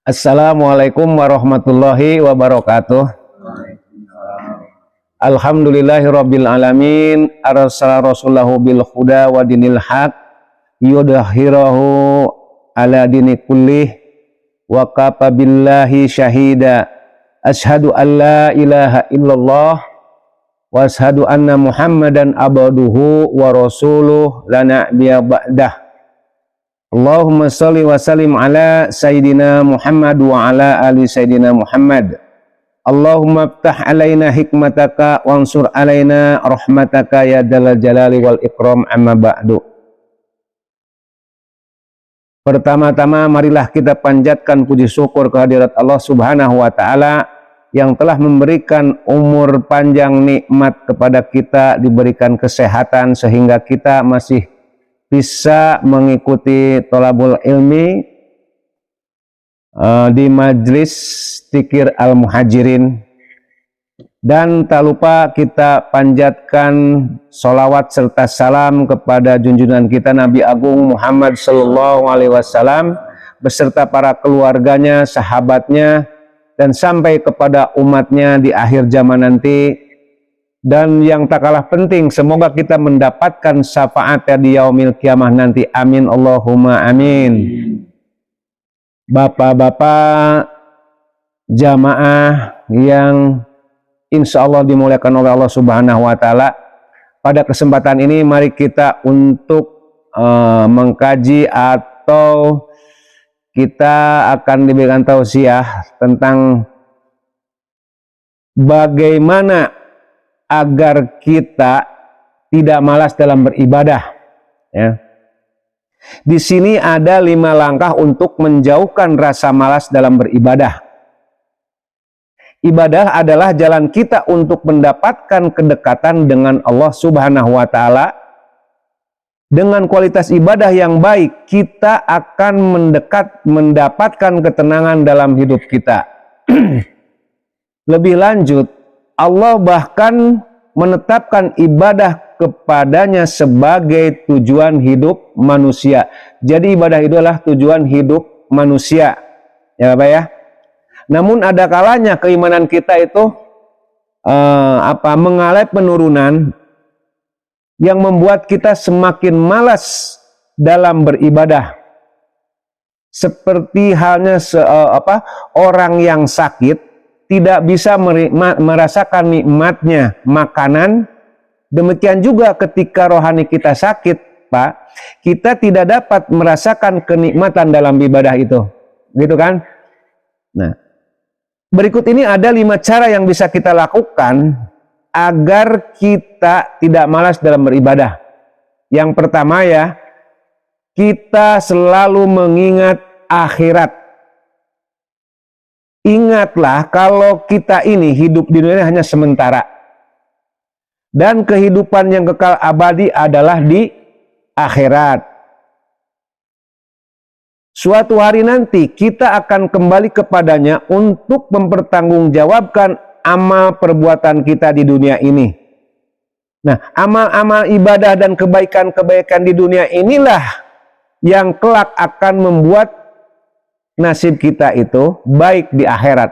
Assalamualaikum warahmatullahi wabarakatuh. Alhamdulillahirabbil alamin, arsala rasulahu bil huda wa dinil haq yudhhirahu ala dini kullih wa kafa billahi syahida. Asyhadu an la ilaha illallah wa asyhadu anna Muhammadan abduhu wa rasuluh la nabiyya ba'dah. Allahumma sholli wa sallim ala Sayyidina Muhammad wa ala ali Sayyidina Muhammad. Allahumma ftah alaina hikmataka wansur alaina rahmataka ya dalal jalali wal ikram, amma ba'du. Pertama-tama marilah kita panjatkan puji syukur kehadirat Allah Subhanahu wa taala yang telah memberikan umur panjang, nikmat kepada kita, diberikan kesehatan sehingga kita masih bisa mengikuti thalabul ilmi di Majlis Dzikir Al-Muhajirin. Dan tak lupa kita panjatkan sholawat serta salam kepada junjungan kita Nabi Agung Muhammad Sallallahu Alaihi Wasallam beserta para keluarganya, sahabatnya, dan sampai kepada umatnya di akhir zaman nanti. Dan yang tak kalah penting, semoga kita mendapatkan syafaatnya di yaumil kiamah nanti. Amin Allahumma amin. Bapak-bapak jamaah yang insya Allah dimuliakan oleh Allah Subhanahu wa taala, pada kesempatan ini mari kita untuk mengkaji atau kita akan diberikan tausiah tentang bagaimana agar kita tidak malas dalam beribadah. Ya. Di sini ada 5 langkah untuk menjauhkan rasa malas dalam beribadah. Ibadah adalah jalan kita untuk mendapatkan kedekatan dengan Allah Subhanahu wa taala. Dengan kualitas ibadah yang baik, kita akan mendapatkan ketenangan dalam hidup kita. Lebih lanjut, Allah bahkan menetapkan ibadah kepadanya sebagai tujuan hidup manusia. Jadi ibadah itu adalah tujuan hidup manusia. Ya Bapak ya. Namun ada kalanya keimanan kita itu mengalami penurunan yang membuat kita semakin malas dalam beribadah. Seperti halnya orang yang sakit tidak bisa merasakan nikmatnya makanan, demikian juga ketika rohani kita sakit, Pak, kita tidak dapat merasakan kenikmatan dalam ibadah itu, gitu kan? Nah, berikut ini ada 5 cara yang bisa kita lakukan agar kita tidak malas dalam beribadah. Yang pertama ya, kita selalu mengingat akhirat. Ingatlah kalau kita ini hidup di dunia hanya sementara. Dan kehidupan yang kekal abadi adalah di akhirat. Suatu hari nanti kita akan kembali kepadanya untuk mempertanggungjawabkan amal perbuatan kita di dunia ini. Nah, amal-amal ibadah dan kebaikan-kebaikan di dunia inilah yang kelak akan membuat nasib kita itu baik di akhirat.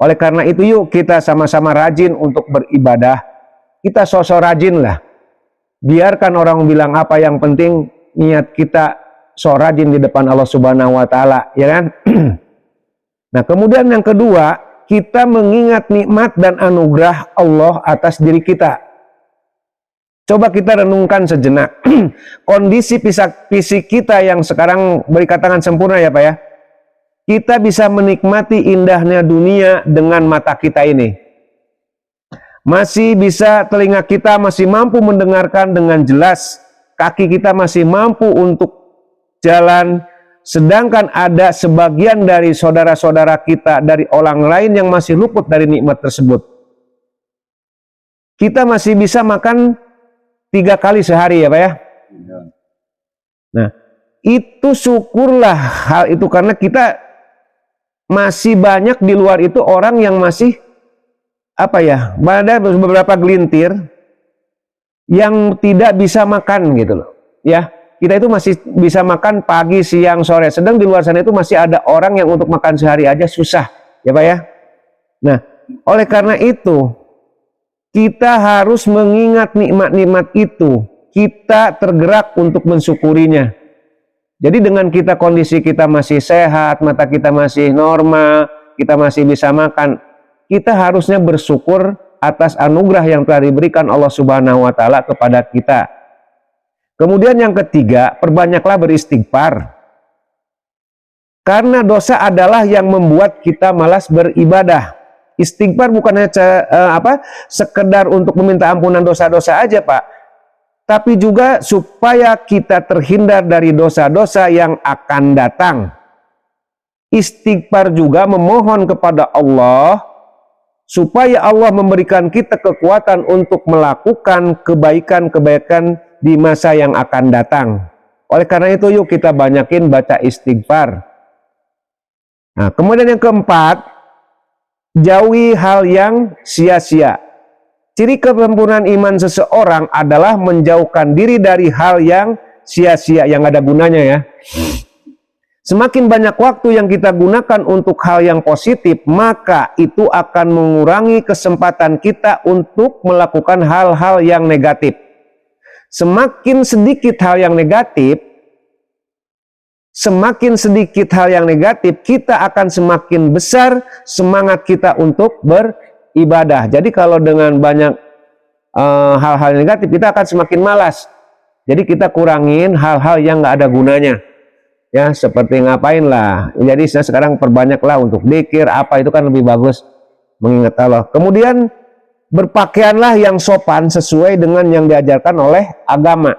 Oleh karena itu yuk kita sama-sama rajin untuk beribadah. Kita sosok rajin lah. Biarkan orang bilang apa, yang penting niat kita sok rajin di depan Allah Subhanahu wa taala, ya kan? Nah, kemudian yang kedua, kita mengingat nikmat dan anugerah Allah atas diri kita. Coba kita renungkan sejenak. Kondisi fisik kita yang sekarang berikatan sempurna ya Pak ya. Kita bisa menikmati indahnya dunia dengan mata kita ini. Masih bisa, telinga kita masih mampu mendengarkan dengan jelas. Kaki kita masih mampu untuk jalan. Sedangkan ada sebagian dari saudara-saudara kita, dari orang lain yang masih luput dari nikmat tersebut. Kita masih bisa makan 3 kali sehari ya Pak ya. Nah, itu syukurlah hal itu, karena kita masih banyak di luar itu orang yang masih ada beberapa gelintir yang tidak bisa makan gitu loh ya. kita itu masih bisa makan pagi, siang, sore. Sedang di luar sana itu masih ada orang yang untuk makan sehari aja susah, ya Pak ya. Nah, oleh karena itu kita harus mengingat nikmat-nikmat itu. Kita tergerak untuk mensyukurinya. Jadi dengan kita kondisi kita masih sehat, mata kita masih normal, kita masih bisa makan, kita harusnya bersyukur atas anugerah yang telah diberikan Allah Subhanahu wa taala kepada kita. Kemudian yang ketiga, perbanyaklah beristighfar. Karena dosa adalah yang membuat kita malas beribadah. Istighfar bukan hanya sekedar untuk meminta ampunan dosa-dosa aja, Pak. Tapi juga supaya kita terhindar dari dosa-dosa yang akan datang. Istighfar juga memohon kepada Allah supaya Allah memberikan kita kekuatan untuk melakukan kebaikan-kebaikan di masa yang akan datang. Oleh karena itu yuk kita banyakin baca istighfar. Nah, kemudian yang keempat, jauhi hal yang sia-sia. Ciri kesempurnaan iman seseorang adalah menjauhkan diri dari hal yang sia-sia, yang ada gunanya ya. Semakin banyak waktu yang kita gunakan untuk hal yang positif, maka itu akan mengurangi kesempatan kita untuk melakukan hal-hal yang negatif. Semakin sedikit hal yang negatif, kita akan semakin besar semangat kita untuk beribadah. Jadi kalau dengan banyak hal-hal negatif, kita akan semakin malas. Jadi kita kurangin hal-hal yang nggak ada gunanya. Ya, seperti ngapain lah. Jadi saya sekarang perbanyaklah untuk dzikir, apa itu kan lebih bagus mengingat Allah. Kemudian berpakaianlah yang sopan sesuai dengan yang diajarkan oleh agama.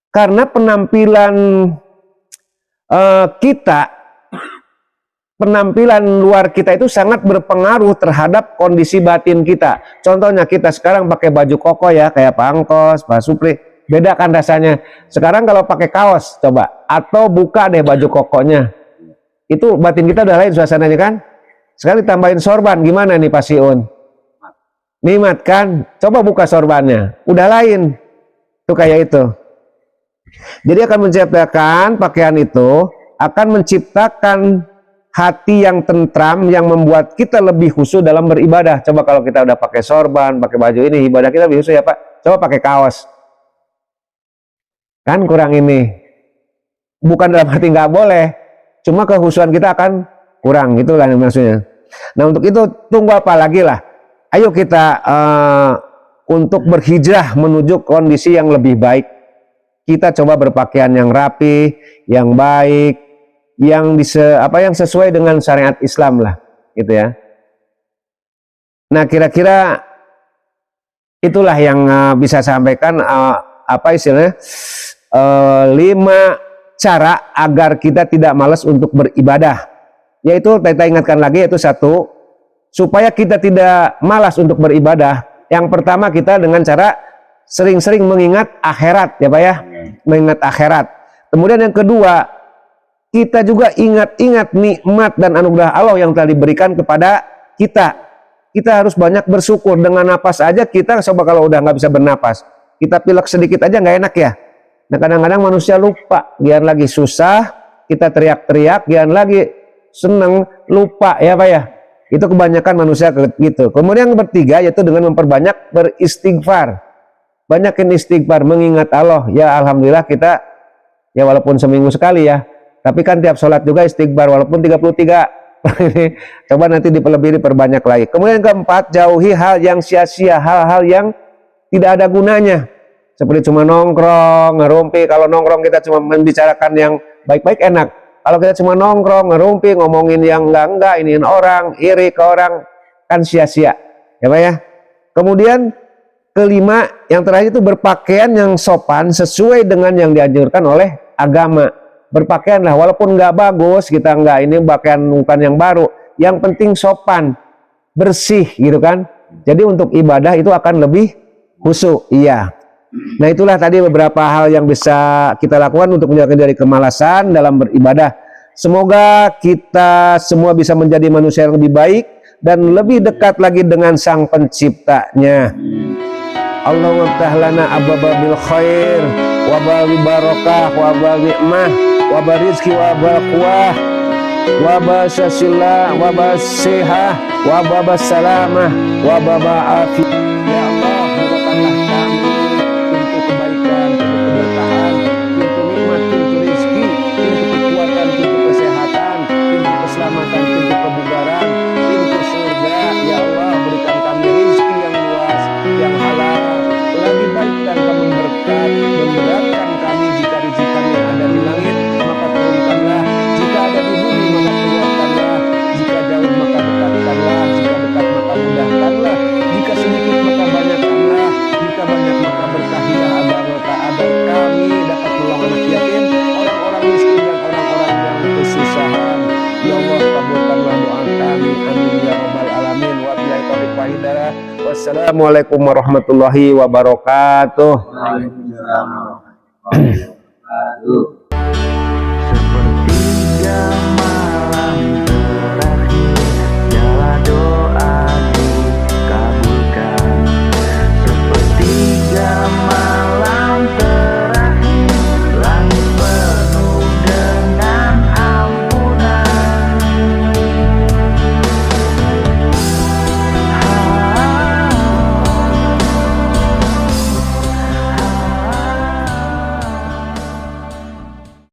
Karena penampilan penampilan luar kita itu sangat berpengaruh terhadap kondisi batin kita. Contohnya kita sekarang pakai baju koko ya, kayak Pak Angkos, Pak Supri, beda kan rasanya. Sekarang kalau pakai kaos coba, atau buka deh baju kokonya, itu batin kita udah lain suasananya kan. Sekarang ditambahin sorban, gimana nih Pak Siun? Nikmat kan? Coba buka sorbannya, udah lain. Tuh kayak itu. Jadi akan menciptakan pakaian itu, akan menciptakan hati yang tentram, yang membuat kita lebih khusyuk dalam beribadah. Coba kalau kita udah pakai sorban, pakai baju ini, ibadah kita lebih khusyuk ya Pak. Coba pakai kaos, kan kurang ini. Bukan dalam arti nggak boleh, cuma kehusuan kita akan kurang, gitu kan maksudnya. Nah untuk itu tunggu apa lagi lah. Ayo kita untuk berhijrah menuju kondisi yang lebih baik. Kita coba berpakaian yang rapi, yang baik, yang sesuai dengan syariat Islam lah, gitu ya. Nah kira-kira itulah yang bisa sampaikan istilahnya 5 cara agar kita tidak malas untuk beribadah. Yaitu kita ingatkan lagi, yaitu 1, supaya kita tidak malas untuk beribadah. Yang pertama kita dengan cara sering-sering mengingat akhirat ya Pak ya, mengingat akhirat. Kemudian yang kedua, kita juga ingat-ingat nikmat dan anugerah Allah yang telah diberikan kepada kita. Kita harus banyak bersyukur. Dengan napas aja kita, coba kalau udah nggak bisa bernapas, kita pilek sedikit aja nggak enak ya. Nah kadang-kadang manusia lupa, gian lagi susah kita teriak-teriak, gian lagi seneng lupa ya Pak ya. Itu kebanyakan manusia gitu. Kemudian yang ketiga yaitu dengan memperbanyak beristighfar. Banyakin istighfar, mengingat Allah. Ya alhamdulillah kita ya walaupun seminggu sekali ya, tapi kan tiap sholat juga istighfar walaupun 33. Coba nanti diperbanyak lagi. Kemudian yang keempat, jauhi hal yang sia-sia, hal-hal yang tidak ada gunanya. Seperti cuma nongkrong, ngerumpi. Kalau nongkrong kita cuma membicarakan yang baik-baik enak. Kalau kita cuma nongkrong, ngerumpi, ngomongin yang enggak, iniin orang, iri ke orang, kan sia-sia. Ya Pak ya. Kemudian kelima, yang terakhir itu berpakaian yang sopan sesuai dengan yang dianjurkan oleh agama. Berpakaianlah walaupun nggak bagus, kita nggak ini pakaian bukan yang baru, yang penting sopan, bersih gitu kan. Jadi untuk ibadah itu akan lebih khusyuk. Iya. Nah itulah tadi beberapa hal yang bisa kita lakukan untuk menjaga dari kemalasan dalam beribadah. Semoga kita semua bisa menjadi manusia yang lebih baik dan lebih dekat lagi dengan Sang Penciptanya. Allahumma ftah lana abwabil khair wa babil barakah wa babil mah wa barizki wa baqwah wa basasillah wa basihah wa babasalamah wa babaafi. Ya Allah, bukakanlah kami pintu kebaikan, pintu keberkahan, pintu nikmat, pintu rezeki, pintu kekuatan, pintu kesehatan, pintu keselamatan, pintu kebugaran, pintu surga. Ya Allah, berikan kami rezeki yang luas, yang halal. Lagi baikkan kami berkat, memberatkan kami jika rezeki kami ada di langit, maka turunkanlah. Jika ada di bumi, maka kuatkanlah. Jika jauh, maka dekatkanlah. Jika dekat, maka mudahkanlah. Jika sedikit, maka banyakkanlah. Jika banyak, maka berkahilah agar kami dapat menolong anak yatim, orang-orang miskin dan orang-orang yang kesusahan. Ya Allah, kabulkanlah doa kami. Amin ya rabbal alamin. Wabillahi taufiq wal hidayah. Wassalamualaikum warahmatullahi wabarakatuh. Waalaikumsalam warahmatullahi wabarakatuh.